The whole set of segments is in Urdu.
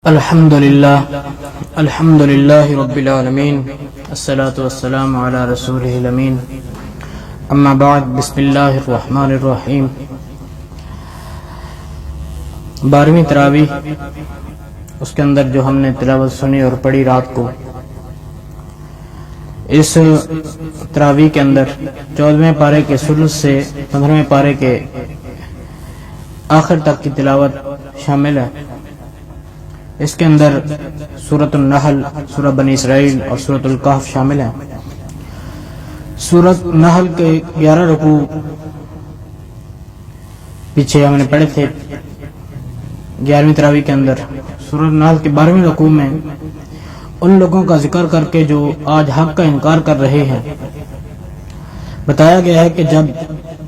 الحمد للہ رب العالمین الصلاة والسلام علی رسولہ الامین اما بعد بسم اللہ الرحمن الرحیم۔ 12ویں تراویح اس کے اندر جو ہم نے تلاوت سنی اور پڑھی رات کو، اس تراویح کے اندر 14ویں پارے کے ثلث سے 15ویں پارے کے آخر تک کی تلاوت شامل ہے۔ اس کے اندر سورۃ النحل، سورہ بنی اسرائیل اور سورۃ الکہف شامل ہیں۔ سورۃ النحل کے 11 رکوع پیچھے ہم نے پڑھے تھے 11ویں تراویح کے اندر۔ سورۃ النحل کے 12ویں رکوع میں ان لوگوں کا ذکر کر کے جو آج حق کا انکار کر رہے ہیں، بتایا گیا ہے کہ جب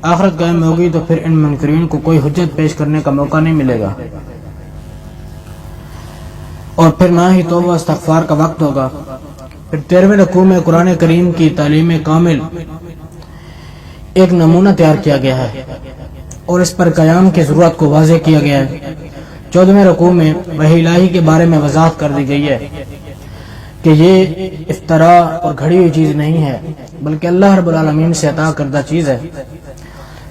آخرت قائم ہوگی تو پھر ان منکرین کو کوئی حجت پیش کرنے کا موقع نہیں ملے گا، اور پھر نہ ہی توبہ استغفار کا وقت ہوگا۔ پھر 13ویں رکوع میں قرآن کریم کی تعلیم کامل ایک نمونہ تیار کیا گیا ہے اور اس پر قیام کی ضرورت کو واضح کیا گیا ہے۔ 14ویں رکوع میں وحی الہی کے بارے میں وضاحت کر دی گئی ہے کہ یہ افتراء اور گھڑی ہوئی چیز نہیں ہے، بلکہ اللہ رب العالمین سے عطا کردہ چیز ہے۔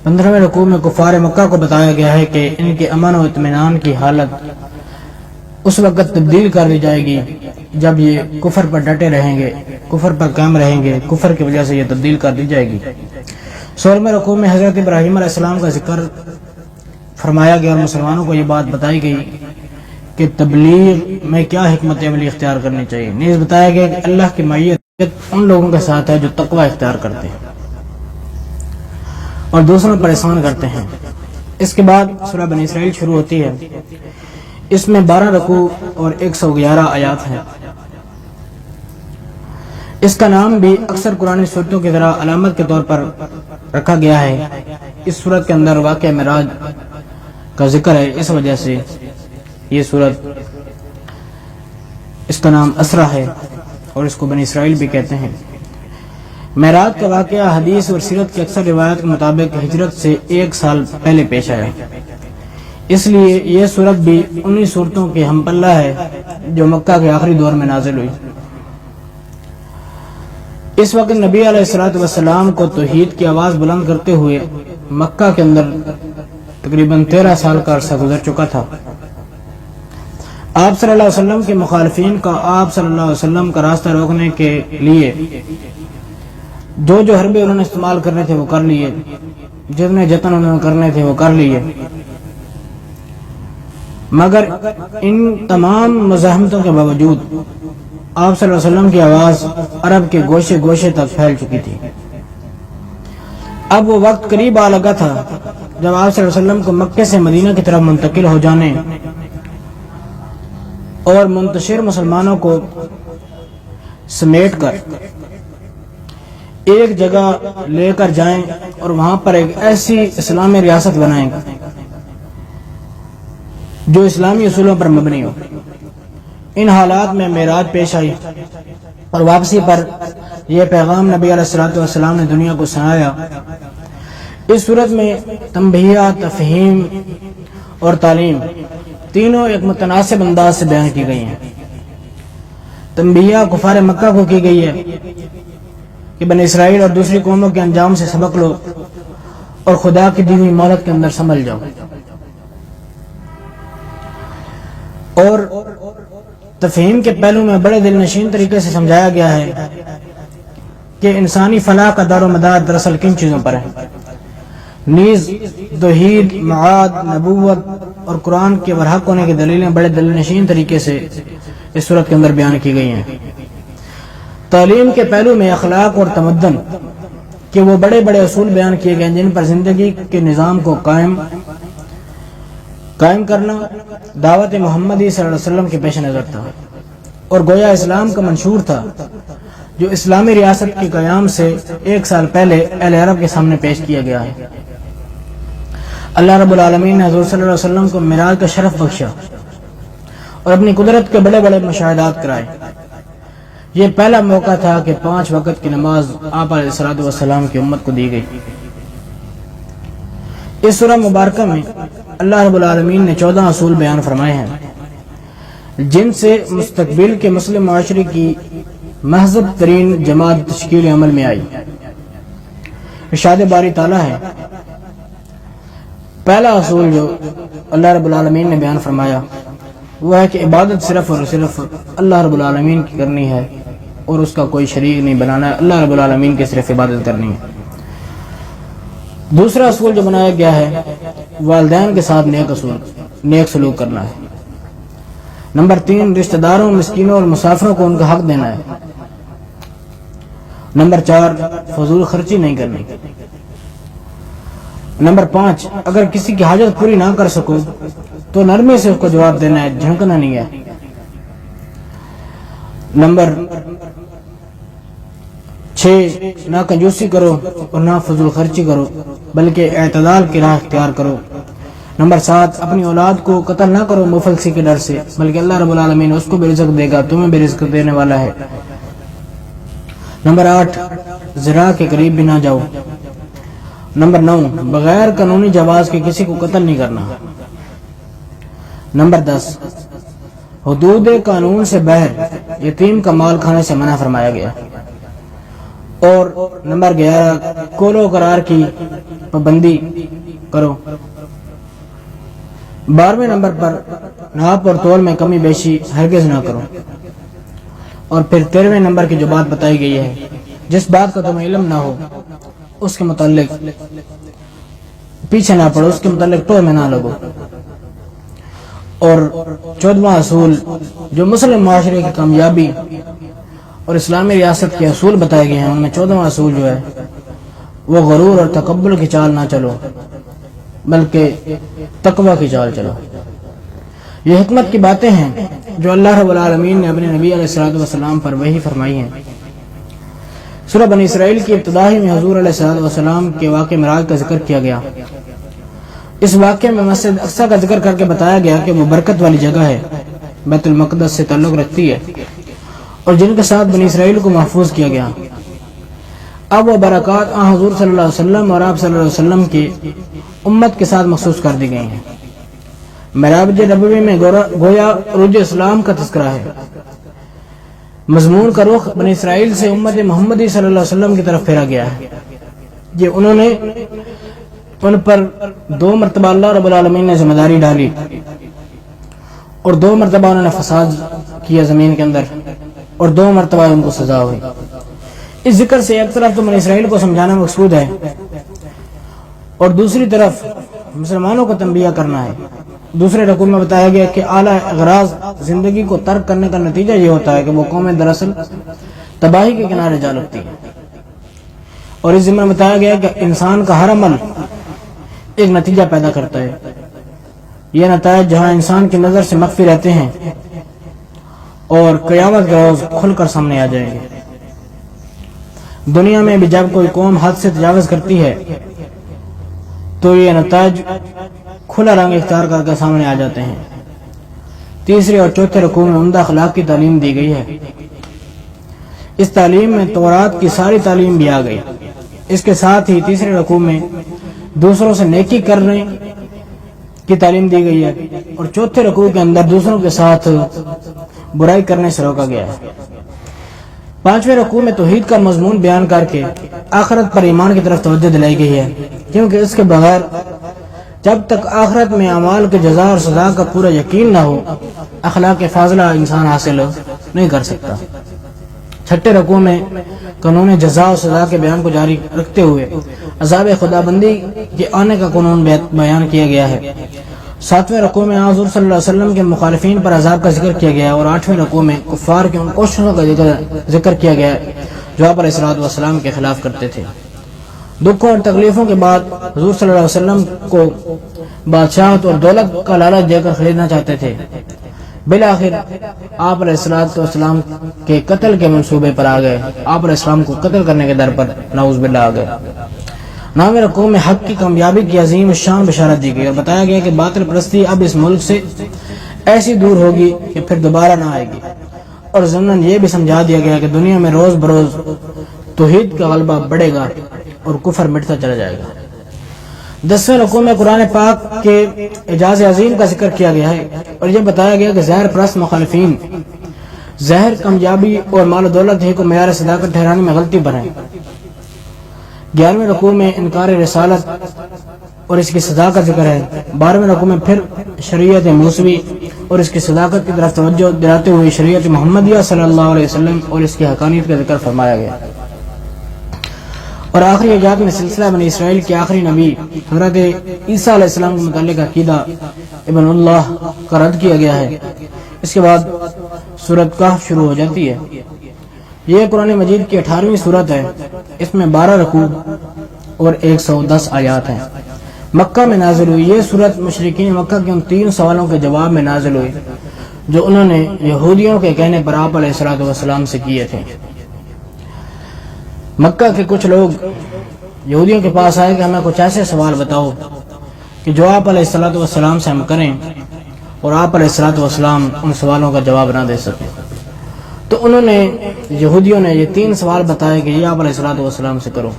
15ویں رکوع میں کفار مکہ کو بتایا گیا ہے کہ ان کے امن و اطمینان کی حالت اس وقت تبدیل کر دی جائے گی جب یہ کفر پر ڈٹے رہیں گے، کفر پر قائم رہیں گے، کفر کی وجہ سے یہ تبدیل کر دی جائے گی۔ 16ویں رکوع میں حضرت ابراہیم علیہ السلام کا ذکر فرمایا گیا اور مسلمانوں کو یہ بات بتائی گئی کہ تبلیغ میں کیا حکمت عملی اختیار کرنی چاہیے۔ نیز بتایا گیا کہ اللہ کی معیت ان لوگوں کے ساتھ ہے جو تقوی اختیار کرتے ہیں اور دوسروں پر احسان کرتے ہیں۔ اس کے بعد سورہ بنی اسرائیل شروع ہوتی ہے۔ اس میں 12 رکوع اور 111 آیات ہیں۔ اس کا نام بھی اکثر قرآن صورتوں کی طرح علامت کے طور پر رکھا گیا ہے۔ اس صورت کے اندر واقعہ معراج کا ذکر ہے، اس وجہ سے یہ صورت اس کا نام اسرا ہے اور اس کو بنی اسرائیل بھی کہتے ہیں۔ معراج کا واقعہ حدیث اور سیرت کی اکثر روایت کے مطابق ہجرت سے 1 سال پہلے پیش آیا، اس لیے یہ صورت بھی انہی صورتوں کے ہم پلہ ہے جو مکہ کے آخری دور میں نازل ہوئی۔ اس وقت نبی علیہ السلام کو توحید کی آواز بلند کرتے ہوئے مکہ کے اندر تقریباً 13 سال کا عرصہ گزر چکا تھا۔ آپ صلی اللہ علیہ وسلم کے مخالفین کا آپ صلی اللہ علیہ وسلم کا راستہ روکنے کے لیے جو حربے انہوں نے استعمال کرنے تھے وہ کر لیے، جتنے جتن انہوں نے کرنے تھے وہ کر لیے، مگر ان تمام مزاحمتوں کے باوجود آپ صلی اللہ علیہ وسلم کی آواز عرب کے گوشے گوشے تک پھیل چکی تھی۔ اب وہ وقت قریب آ لگا تھا جب آپ صلی اللہ علیہ وسلم کو مکے سے مدینہ کی طرف منتقل ہو جانے اور منتشر مسلمانوں کو سمیٹ کر ایک جگہ لے کر جائیں اور وہاں پر ایک ایسی اسلامی ریاست بنائیں جو اسلامی اصولوں پر مبنی ہو۔ ان حالات میں معراج پیش آئی اور واپسی پر یہ پیغام نبی علیہ السلام نے دنیا کو سنایا۔ اس صورت میں تنبیہ، تفہیم اور تعلیم تینوں ایک متناسب انداز سے بیان کی گئی ہیں۔ تنبیہ کفار مکہ کو کی گئی ہے کہ بنی اسرائیل اور دوسری قوموں کے انجام سے سبق لو اور خدا کی دی ہوئی مہلت کے اندر سنبھل جاؤ، اور تفہیم کے پہلو میں بڑے دل نشین طریقے سے سمجھایا گیا ہے کہ انسانی فلاح کا دار و مدار دراصل کن چیزوں پر ہے۔ نیز توحید، معاد، نبوت اور قرآن کے برحق ہونے کی دلیلیں بڑے دل نشین طریقے سے اس صورت کے اندر بیان کی گئی ہیں۔ تعلیم کے پہلو میں اخلاق اور تمدن کے وہ بڑے بڑے اصول بیان کیے گئے جن پر زندگی کے نظام کو قائم کرنا دعوت محمدی صلی اللہ علیہ وسلم کے پیش نظر تھا، اور گویا اسلام کا منشور تھا جو اسلامی ریاست کے قیام سے 1 سال پہلے اہل عرب کے سامنے پیش کیا گیا ہے۔ اللہ رب العالمین نے حضور صلی اللہ علیہ وسلم کو معراج کا شرف بخشا اور اپنی قدرت کے بڑے بڑے مشاہدات کرائے۔ یہ پہلا موقع تھا کہ 5 وقت کی نماز آپ علیہ السلام کی امت کو دی گئی۔ اس سورہ مبارکہ میں اللہ رب العالمین نے 14 اصول بیان فرمائے ہیں۔ جن سے مستقبل کے مسلم معاشرے کی مہذب ترین جماعت تشکیل عمل میں آئی۔ ارشاد باری تعالیٰ ہے، پہلا اصول جو اللہ رب العالمین نے بیان فرمایا وہ ہے کہ عبادت صرف اور صرف اللہ رب العالمین کی کرنی ہے اور اس کا کوئی شریک نہیں بنانا ہے، اللہ رب العالمین کی صرف عبادت کرنی ہے۔ دوسرا اصول جو بنایا گیا ہے، والدین کے ساتھ نیک سلوک کرنا ہے۔ نمبر 3، رشتہ داروں، مسکینوں اور مسافروں کو ان کا حق دینا ہے۔ نمبر 4، فضول خرچی نہیں کرنی۔ نمبر 5، اگر کسی کی حاجت پوری نہ کر سکو تو نرمی سے اس کو جواب دینا ہے، جھنکنا نہیں ہے۔ نمبر 6، نہ کنجوسی کرو اور نہ فضول خرچی کرو بلکہ اعتدال کی راہ اختیار کرو۔ نمبر 7، اپنی اولاد کو قتل نہ کرو مفلسی کے ڈر سے بلکہ اللہ رب العالمین اس کو بھی رزق دے گا، تمہیں بھی رزق دینے والا ہے۔ نمبر 8، زنا کے قریب بھی نہ جاؤ۔ نمبر 9، بغیر قانونی جواز کے کسی کو قتل نہیں کرنا۔ نمبر 10، حدود قانون سے باہر یتیم کا مال کھانے سے منع فرمایا گیا۔ اور نمبر 11، قول و قرار کی پابندی کرو۔ 12ویں نمبر پر ناپ اور تول میں کمی بیشی ہرگز نہ کرو۔ اور پھر 13ویں نمبر کی جو بات بتائی گئی ہے، جس بات کا تمہیں علم نہ ہو اس کے متعلق پیچھے نہ پڑو، اس کے متعلق ٹوئے میں نہ لگو۔ اور 14واں اصول جو مسلم معاشرے کی کامیابی اور اسلامی ریاست کے اصول بتائے گئے ہیں، ان میں 14واں اصول جو ہے وہ غرور اور تکبر کی چال نہ چلو بلکہ تقوی کی چال چلو۔ یہ حکمت کی باتیں ہیں جو اللہ رب العالمین نے اپنے نبی علیہ السلام پر وحی فرمائی ہیں۔ سورہ بنی اسرائیل کی ابتدائی میں حضور علیہ السلام کے واقع معراج کا ذکر کیا گیا۔ اس واقعے میں مسجد اقصیٰ کا ذکر کر کے بتایا گیا کہ وہ برکت والی جگہ ہے، بیت المقدس سے تعلق رکھتی ہے، اور جن کے ساتھ بنی اسرائیل کو محفوظ کیا گیا۔ اب وہ برکات حضور صلی اللہ علیہ وسلم اور آپ صلی اللہ علیہ وسلم کی امت کے ساتھ مخصوص کر دی گئی ہیں۔ معراج نبوی میں گویا عروج اسلام کا تذکرہ ہے۔ مضمون کا رخ بنی اسرائیل سے امت محمدی صلی اللہ علیہ وسلم کی طرف پھیرا گیا ہے۔ یہ انہوں نے ان پر 2 مرتبہ اللہ رب العالمین نے ذمہ داری ڈالی اور 2 مرتبہ انہوں نے فساد کیا زمین کے اندر اور 2 مرتبہ ان کو سزا ہوئی۔ اس ذکر سے ایک طرف تو بنی اسرائیل کو سمجھانا مقصود ہے اور دوسری طرف مسلمانوں کو تنبیہ کرنا ہے۔ دوسرے رکوع میں بتایا گیا کہ اعلیٰ اغراض زندگی کو ترک کرنے کا نتیجہ یہ ہوتا ہے کہ وہ قومیں دراصل تباہی کے کنارے جا لگتی ہیں، اور اس ضمن میں بتایا گیا کہ انسان کا ہر عمل ایک نتیجہ پیدا کرتا ہے۔ یہ نتائج جہاں انسان کی نظر سے مخفی رہتے ہیں اور قیامت کے روز کھل کر سامنے آ جائیں گے۔ دنیا میں بھی جب کوئی قوم حد سے تجاوز کرتی ہے تو یہ نتائج کھلا رنگ اختیار کر کے سامنے آ جاتے ہیں۔ تیسرے اور چوتھے رکوع میں عمدہ اخلاق کی تعلیم دی گئی ہے۔ اس تعلیم میں تورات کی ساری تعلیم بھی آ گئی۔ اس کے ساتھ ہی تیسرے رکوع میں دوسروں سے نیکی کرنے کی تعلیم دی گئی ہے اور چوتھے رکوع کے اندر دوسروں کے ساتھ برائی کرنے سے روکا گیا ہے۔ 5ویں رکوع میں توحید کا مضمون بیان کر کے آخرت پر ایمان کی طرف توجہ دلائی گئی ہے، کیونکہ اس کے بغیر جب تک آخرت میں اعمال کے جزا اور سزا کا پورا یقین نہ ہو، اخلاق فاضلہ انسان حاصل نہیں کر سکتا۔ 6 رکوع میں قانون جزا و سزا کے بیان کو جاری رکھتے ہوئے عذاب خدا بندی کے آنے کا قانون بیان کیا گیا ہے۔ 7ویں رکوع میں حضور صلی اللہ علیہ وسلم کے مخالفین پر عذاب کا ذکر کیا گیا اور 8ویں رکوع میں کفار کی ان کوششوں کا ذکر کیا گیا جو آپ علیہ السلام کے خلاف کرتے تھے۔ دکھوں اور تکلیفوں کے بعد حضور صلی اللہ علیہ وسلم کو بادشاہت اور دولت کا لالچ دے کر خریدنا چاہتے تھے۔ بالآخر آپ علیہ السلام کے قتل کے منصوبے پر آ گئے، آپ علیہ السلام کو قتل کرنے کے در پر نعوذ باللہ آ گئے۔ 9ویں رکوع میں حق کی کامیابی کی عظیم شان بشارت دی گئی اور بتایا گیا کہ باطل پرستی اب اس ملک سے ایسی دور ہوگی کہ پھر دوبارہ نہ آئے گی، اور ضمن یہ بھی سمجھا دیا گیا کہ دنیا میں روز بروز توحید کا غلبہ بڑھے گا اور کفر مٹتا چلا جائے گا۔ 10ویں رکوع میں قرآن پاک کے اعجاز عظیم کا ذکر کیا گیا ہے اور یہ بتایا گیا کہ زہر پرست مخالفین زہر، کامیابی اور مال و دولت ہی کو معیار صداقت ٹھہرانے میں غلطی بنائیں۔ 11ویں رکوع میں انکار رسالت اور اس کی سزا کا ذکر ہے۔ 12ویں رکوع میں پھر شریعت موسوی اور اس کی صداقت کی طرف توجہ دلاتے ہوئے شریعت محمدیہ صلی اللہ علیہ وسلم اور اس کی حقانیت کا ذکر فرمایا گیا۔ اور آخری ایجاد میں سلسلہ بنی اسرائیل کے آخری نبی حضرت عیسیٰ علیہ السلام کے متعلق عقیدہ ابن اللہ کا رد کیا گیا ہے۔ اس کے بعد سورۃ کہف شروع ہو جاتی ہے۔ یہ قرآن مجید کی 18ویں سورت ہے۔ اس میں 12 رکوع اور 110 آیات ہیں۔ مکہ میں نازل ہوئی یہ سورت مشرکین مکہ کے ان 3 سوالوں کے جواب میں نازل ہوئی جو انہوں نے یہودیوں کے کہنے پر آپ علیہ الصلوۃ والسلام سے کیے تھے۔ مکہ کے کچھ لوگ یہودیوں کے پاس آئے کہ ہمیں کچھ ایسے سوال بتاؤ کہ جو آپ علیہ الصلوۃ والسلام سے ہم کریں اور آپ علیہ الصلوۃ والسلام ان سوالوں کا جواب نہ دے سکیں۔ تو انہوں نے یہودیوں نے یہ 3 سوال بتائے کہ یہ آپ علیہ الصلوۃ والسلام سے کرو۔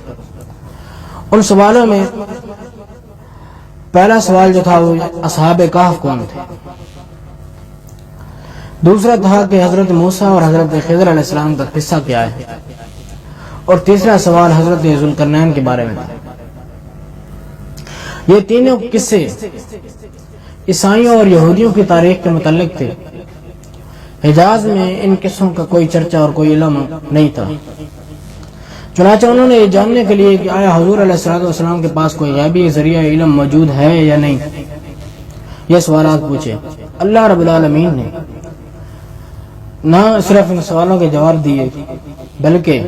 ان سوالوں میں پہلا سوال جو تھا وہ اصحاب کہف کون تھے، دوسرا تھا کہ حضرت موسیٰ اور حضرت خضر علیہ السلام کا قصہ کیا ہے، اور تیسرا سوال حضرت ذوالقرنین کے بارے میں تھا۔ یہ تینوں قصے عیسائیوں اور یہودیوں کی تاریخ کے متعلق تھے۔ حجاز میں ان قصوں کا کوئی چرچہ اور کوئی علم نہیں تھا، چنانچہ انہوں نے یہ جاننے کے لیے کہ آیا حضور علیہ الصلوۃ والسلام کے پاس کوئی غیبی ذریعہ علم موجود ہے یا نہیں، یہ سوالات پوچھے۔ اللہ رب العالمین نے نہ صرف ان سوالوں کے جواب دیے بلکہ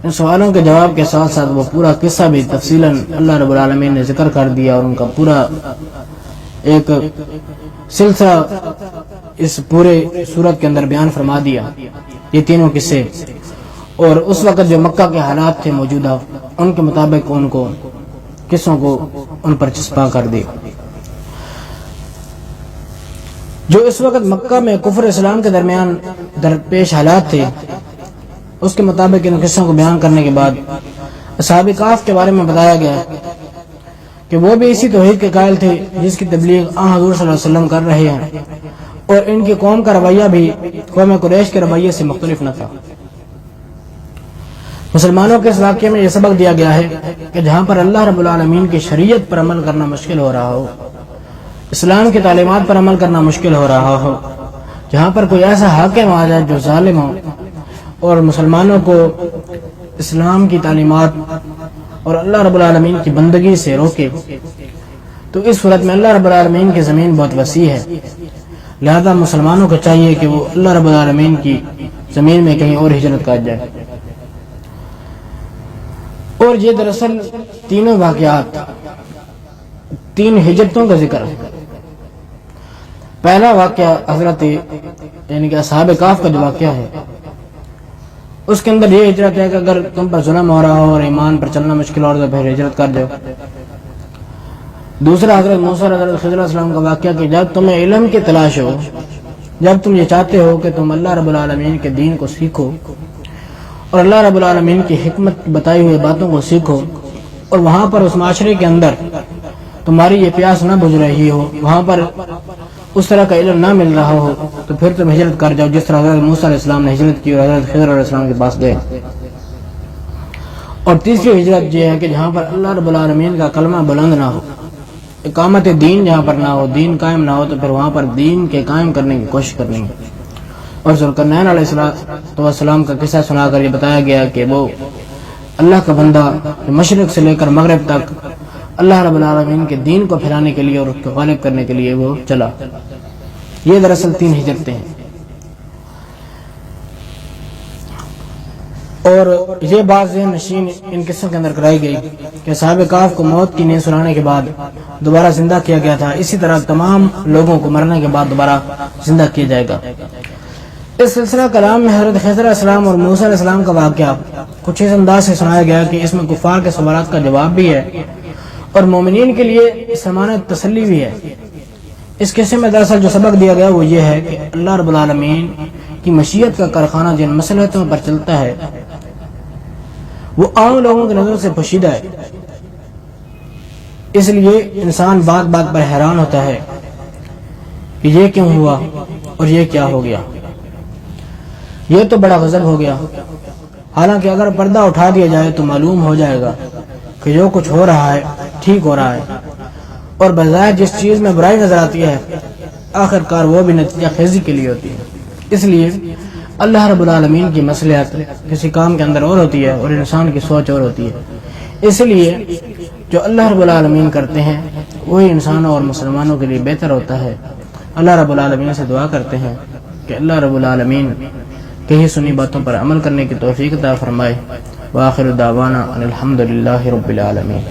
ان سوالوں کے جواب کے ساتھ ساتھ وہ پورا قصہ بھی تفصیلاً اللہ رب العالمین نے ذکر کر دیا اور ان کا پورا ایک سلسلہ اس پورے سورت کے اندر بیان فرما دیا، یہ تینوں قصے۔ اور اس وقت جو مکہ کے حالات تھے موجودہ ان کے مطابق ان کو قصوں کو ان پر چسپاں کر دی۔ جو اس وقت مکہ میں کفر اسلام کے درمیان درپیش حالات تھے اس کے مطابق ان قصوں کو بیان کرنے کے بعد اصحاب کہف کے بارے میں بتایا گیا کہ وہ بھی اسی توحید کے قائل تھے جس کی تبلیغ حضور صلی اللہ علیہ وسلم کر رہے ہیں، اور ان کی قوم کا رویہ بھی قوم قریش کے رویے سے مختلف نہ تھا۔ مسلمانوں کے اس واقعے میں یہ سبق دیا گیا ہے کہ جہاں پر اللہ رب العالمین کی شریعت پر عمل کرنا مشکل ہو رہا ہو، اسلام کی تعلیمات پر عمل کرنا مشکل ہو رہا ہو، جہاں پر کوئی ایسا حاکم آ جائے جو ظالم ہو اور مسلمانوں کو اسلام کی تعلیمات اور اللہ رب العالمین کی بندگی سے روکے، تو اس صورت میں اللہ رب العالمین کی زمین بہت وسیع ہے، لہذا مسلمانوں کو چاہیے کہ وہ اللہ رب العالمین کی زمین میں کہیں اور ہجرت کر جائے۔ اور یہ دراصل تینوں واقعات 3 ہجرتوں کا ذکر ہے۔ پہلا واقعہ حضرت یعنی کہ اصحاب کہف کا جو واقعہ ہے اس کے اندر یہ ہجرت ہے کہ اگر تم پر ظلم ہو رہا ہو اور ایمان پر چلنا مشکل ہو تو پھر ہجرت کر دو۔ دوسرا حضرت موسیٰ اور حضرت خضر علیہ السلام کا واقعہ کہ جب تمہیں علم کی تلاش ہو، جب تم یہ چاہتے ہو کہ تم اللہ رب العالمین کے دین کو سیکھو اور اللہ رب العالمین کی حکمت بتائی ہوئی باتوں کو سیکھو، اور وہاں پر اس معاشرے کے اندر تمہاری یہ پیاس نہ بجھ رہی ہو، وہاں پر اس طرح کا علم نہ مل رہا ہو، تو پھر تم ہجرت کر جاؤ جس طرح حضرت موسیٰ علیہ السلام نے ہجرت کی اور حضرت خضر علیہ السلام کے پاس گئے۔ اور تیسری ہجرت یہ ہے کہ جہاں پر اللہ رب العالمین کا کلمہ بلند نہ ہو، اقامت دین جہاں پر نہ ہو، دین قائم نہ ہو، تو پھر وہاں پر دین کے قائم کرنے کی کوشش کرنی ہے۔ اور ذوالقرنین علیہ السلام کا قصہ سنا کر یہ بتایا گیا کہ وہ اللہ کا بندہ مشرق سے لے کر مغرب تک اللہ رب العالمین کے دین کو پھیلانے کے لیے اور اس کو غالب کرنے کے لیے وہ چلا۔ یہ دراصل 3 ہجرتیں ہیں۔ اور یہ بات ذہن نشین ان قصوں کے اندر کرائی گئی کہ اصحاب کہف کو موت کی نیند سنانے کے بعد دوبارہ زندہ کیا گیا تھا، اسی طرح تمام لوگوں کو مرنے کے بعد دوبارہ زندہ کیا جائے گا۔ اس سلسلہ کلام میں حضرت خضر علیہ السلام اور موسیٰ علیہ السلام کا واقعہ کچھ اس انداز سے سنایا گیا کہ اس میں کفار کے سوالات کا جواب بھی ہے اور مومنین کے لیے ضمانت تسلی بھی ہے۔ اس قصے میں دراصل جو سبق دیا گیا وہ یہ ہے کہ اللہ رب العالمین کی مشیت کا کارخانہ جن مصلحتوں پر چلتا ہے وہ عام لوگوں کی نظر سے پوشیدہ ہے، اس لیے انسان بات بات پر حیران ہوتا ہے کہ یہ کیوں ہوا اور یہ کیا ہو گیا، یہ تو بڑا غضب ہو گیا۔ حالانکہ اگر پردہ اٹھا دیا جائے تو معلوم ہو جائے گا کہ جو کچھ ہو رہا ہے ٹھیک ہو رہا ہے، اور بظاہر جس چیز میں برائی نظر آتی ہے آخر کار وہ بھی نتیجہ خیزی کے لیے ہوتی ہے۔ اس لیے اللہ رب العالمین کی مصلحت کسی کام کے اندر اور ہوتی ہے اور انسان کی سوچ اور ہوتی ہے۔ اس لیے جو اللہ رب العالمین کرتے ہیں وہی انسانوں اور مسلمانوں کے لیے بہتر ہوتا ہے۔ اللہ رب العالمین سے دعا کرتے ہیں کہ اللہ رب العالمین کہی سنی باتوں پر عمل کرنے کی توفیق عطا فرمائے۔ وآخر دعوانا ان الحمد للہ رب العالمین۔